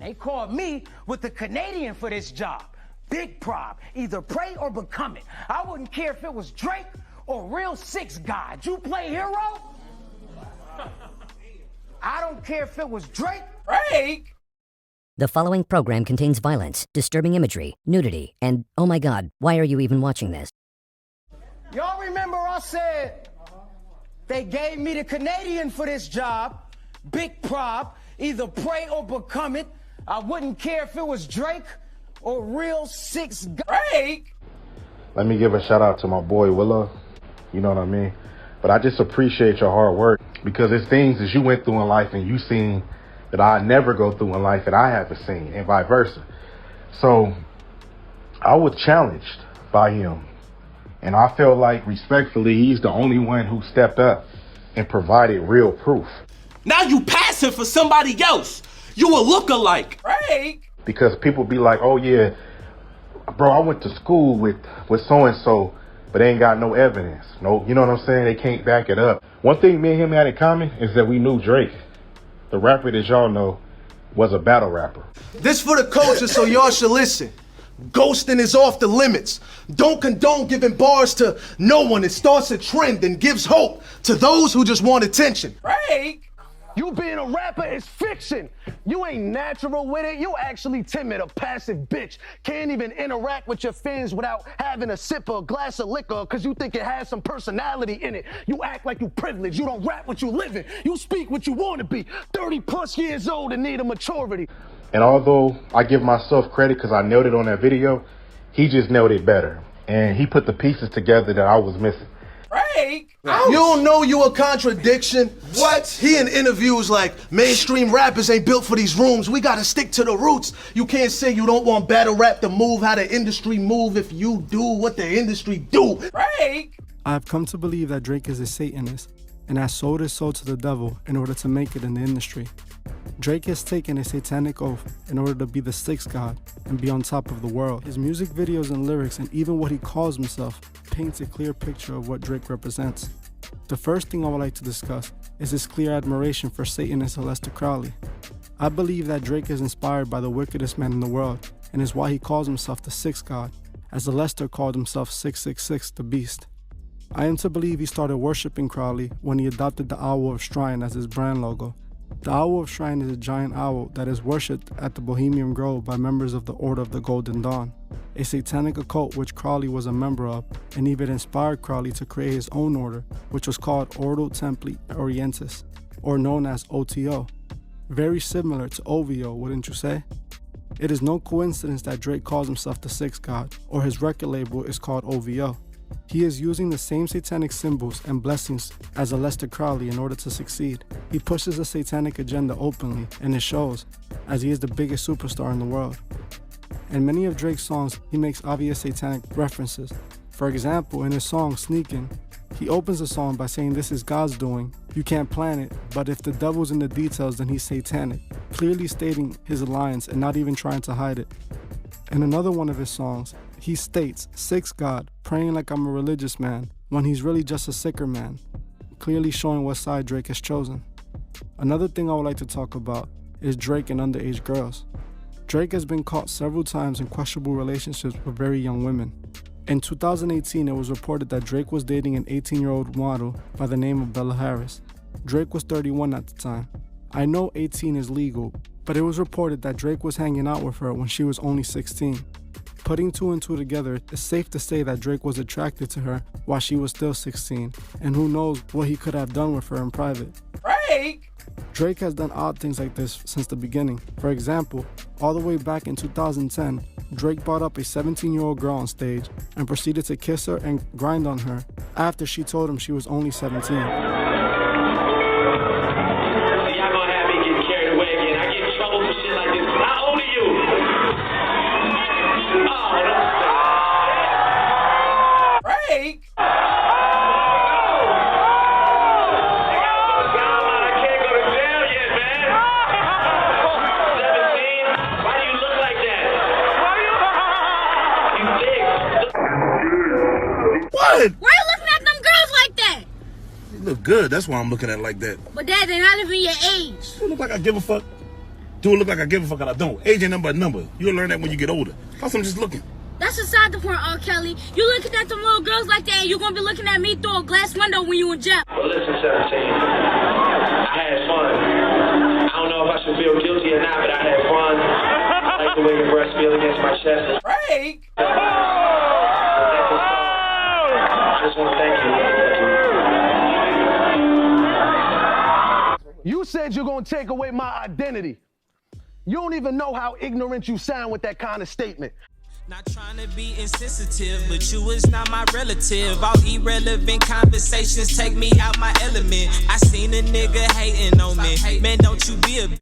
They called me with the Canadian for this job. Big prob. Either pray or become it. I wouldn't care if it was Drake or Real Six God. You play hero? I don't care if it was Drake. Drake? The following program contains violence, disturbing imagery, nudity, and, oh my god, why are you even watching this? Y'all remember I said they gave me the Canadian for this job. Big prob. Either pray or become it. I wouldn't care if it was Drake or Real Six God. Drake? Let me give a shout out to my boy Willow. You know what I mean? But I just appreciate your hard work because it's things that you went through in life and you seen that I never go through in life that I haven't seen and vice versa. So I was challenged by him. And I feel like respectfully, he's the only one who stepped up and provided real proof. Now you passing for somebody else. You a lookalike. Drake? Because people be like, oh yeah, bro, I went to school with so-and-so, but they ain't got no evidence. No, you know what I'm saying? They can't back it up. One thing me and him had in common is that we knew Drake, the rapper that y'all know, was a battle rapper. This for the culture, so y'all should listen. Ghosting is off the limits. Don't condone giving bars to no one. It starts a trend and gives hope to those who just want attention. Drake? You being a rapper is fiction. You ain't natural with it. You actually timid, a passive bitch. Can't even interact with your fans without having a sip or a glass of liquor because you think it has some personality in it. You act like you privileged. You don't rap what you live in. You speak what you want to be. 30 plus years old and need a maturity. And although I give myself credit because I nailed it on that video, he just nailed it better. And he put the pieces together that I was missing. Drake? You don't know you a contradiction. What? He in interviews like, mainstream rappers ain't built for these rooms. We gotta stick to the roots. You can't say you don't want battle rap to move how the industry move if you do what the industry do. Drake? I've come to believe that Drake is a Satanist and has sold his soul to the devil in order to make it in the industry. Drake has taken a satanic oath in order to be the sixth god and be on top of the world. His music videos and lyrics and even what he calls himself paints a clear picture of what Drake represents. The first thing I would like to discuss is his clear admiration for Satanist Aleister Crowley. I believe that Drake is inspired by the wickedest man in the world and is why he calls himself the sixth god, as Aleister called himself 666, the beast. I am to believe he started worshipping Crowley when he adopted the Owl of Shrine as his brand logo. The Owl of Shrine is a giant owl that is worshipped at the Bohemian Grove by members of the Order of the Golden Dawn, a satanic occult which Crowley was a member of and even inspired Crowley to create his own order, which was called Ordo Templi Orientis, or known as OTO. Very similar to OVO, wouldn't you say? It is no coincidence that Drake calls himself the sixth god, or his record label is called OVO. He is using the same satanic symbols and blessings as Aleister Crowley in order to succeed. He pushes a satanic agenda openly, and it shows, as he is the biggest superstar in the world. In many of Drake's songs, he makes obvious satanic references. For example, in his song Sneakin', he opens the song by saying this is God's doing, you can't plan it, but if the devil's in the details then he's satanic, clearly stating his alliance and not even trying to hide it. In another one of his songs, he states, sixth God, praying like I'm a religious man, when he's really just a sicker man, clearly showing what side Drake has chosen. Another thing I would like to talk about is Drake and underage girls. Drake has been caught several times in questionable relationships with very young women. In 2018, it was reported that Drake was dating an 18-year-old model by the name of Bella Harris. Drake was 31 at the time. I know 18 is legal, but it was reported that Drake was hanging out with her when she was only 16. Putting two and two together, it's safe to say that Drake was attracted to her while she was still 16, and who knows what he could have done with her in private. Drake? Drake has done odd things like this since the beginning. For example, all the way back in 2010, Drake brought up a 17-year-old girl on stage and proceeded to kiss her and grind on her after she told him she was only 17. Why you looking at them girls like that? You look good, that's why I'm looking at it like that. But Dad, they're not even your age. You look like I give a fuck. Do it look like I give a fuck? I don't. Age ain't number a number. You'll learn that when you get older. Plus, I'm just looking. That's aside the point, R. Kelly. You looking at them little girls like that, and you gonna be looking at me through a glass window when you in jail. Well, listen, 17. I had fun. I don't know if I should feel guilty or not, but I had fun. I like the way your breasts feel against my chest. Frank! I just want to thank you. You said you're gonna take away my identity. You don't even know how ignorant you sound with that kind of statement. Not trying to be insensitive, but you is not my relative. All irrelevant conversations take me out my element. I seen a nigga hating on me. Man, don't you be a